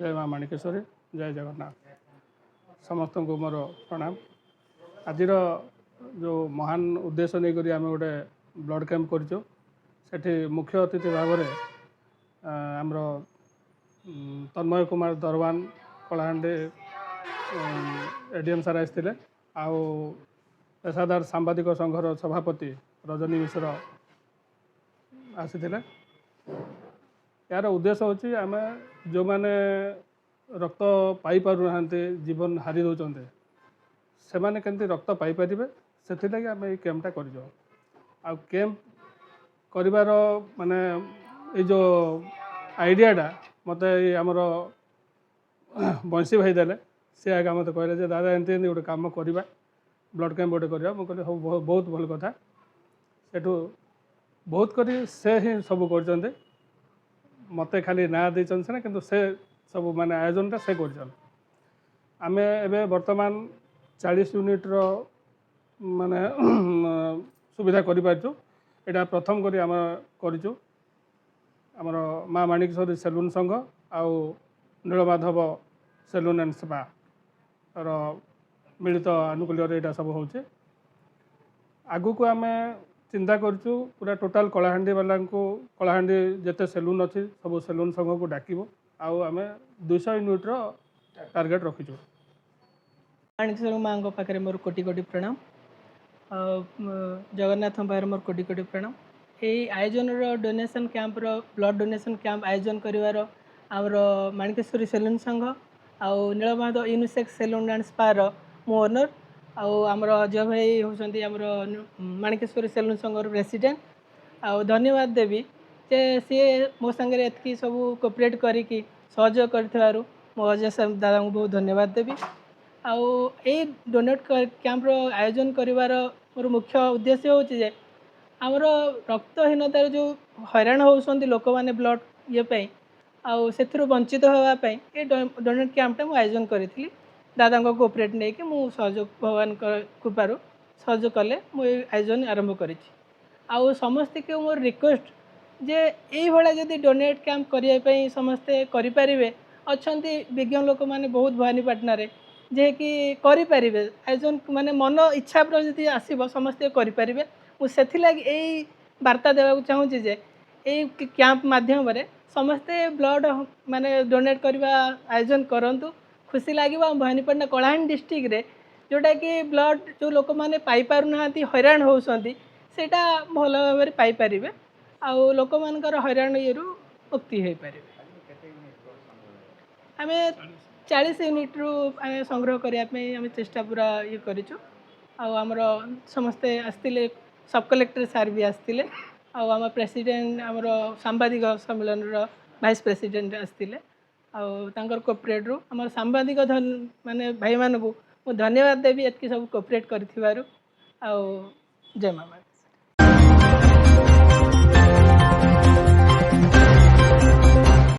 जय माँ माणिकेश्वरी जय जगन्नाथ समस्त को मोर प्रणाम। आज जो महान उद्देश्य नहीं करी आम गोटे ब्लड कैंप कर मुख्य अतिथि भाव में आमर तन्मय कुमार दरवान कलाहांडी एडीएम सार आसते आउ पेशादार सांबादिक संघर सभापति रजनी मिश्र आसी यार उद्देश्य होची आम जो मैंने रक्त पाई पारु नाहांती जीवन हारी दौरान से मैंने केमती रक्त पाई पारे से लगी आम ये कैंपटा कर कैंप कर माने ये जो आइडियाटा मत आमर बंशी भाई देले सी आगे मत कहले दादा एमती गोटे कम करवा ब्लड कैंप गोटे करवा मुझे कहली हाँ बहुत भल कथा सेठू बहुत करी से ही सब कर मत खाली ना देचन सीना किंतु से सब माने आयोजनटा से कर आमे एबे वर्तमान 40 यूनिट रो माने सुविधा करि पारछु। एटा प्रथम करी आम करिछु आमर माँ माणिकेश्वरी सेलून संघ आउ नीलमाधव सेलून एंड स्पा रो मिलित आनुकूल्य एटा सब होचे। आगु को आमे चिंता करछु पूरा टोटाल कलाहांडी वाला को कलाहांडी जिते सेलून अच्छी सब सेलून संघ को डाकिबो आउ आमे 200 यूनिट रो टार्गेट रखिछु। माणिकेश्वर माँ पाखे मोर कोटि कोटि प्रणाम जगन्नाथ पाखे मोर कोटि कोटि प्रणाम। यही आयोजन donation camp blood donation camp आयोजन कर आमर माणिकेश्वरी सेलून संघ आउ Nilamadhav unisex salon and spa मो ओनर आमर अजय भाई होती आमर माणिकेश्वरी सेलून संघर प्रेसिडेंट आउ धन्यवाद देवी जे सी मो सांगे एतकी सब कोऑपरेट करिकी सहयोग कर मो अजय दादा को बहुत धन्यवाद देवी। आउ ये डोनेट कैंप आयोजन करिवार मोर मुख्य उद्देश्य होची जे आमर रक्तहीनतार जो हैरान होउसंती लोक माने ब्लड ये पे आउ सेथिरु वंचित होवा पे ये डोनेट कैंपटा मु आयोजन करिथिली दादा को कोऑपरेट नहीं कि मु सहयोग भगवान कृपारू सहयोग कले मु आयोजन आरंभ करिछि। आउ समस्ते के मोर रिक्वेस्ट जे यही भाया जदि डोनेट कैंप करने समस्ते करें अच्छी विज्ञ लोक मैंने बहुत भवानीपाटन जे कि करें आयोजन माने मन इच्छा जी आसब समस्ते करें मुझे यही वार्ता देवाक चाहूँगी जे यही कैंप माध्यम समस्ते ब्लड माने डोनेट करवा आयोजन करूँ खुशी लगे भवानीपाटना कलाहांडी डिस्ट्रिक्ट रे जोटा कि ब्लड जो लोक मैंने पाइपार ना हैरान होती सेटा भल भाव में पाइपर आउ लोक मानकर हैरान ये मुक्ति हो पारे। आम 40 यूनिट रु संग्रह करने चेष्टा पूरा ये करूँ आमर समस्ते आसते सब कलेक्टर सार भी आसते आम प्रेसिडेंट आमर सांबादिक सम्मेलन वाइस प्रेसिडेंट आसते आर कोऑपरेट रु आम सांबादिक माने भाई मानू धन्यवाद देवी एतकी सब कोऑपरेट कर जय माँ।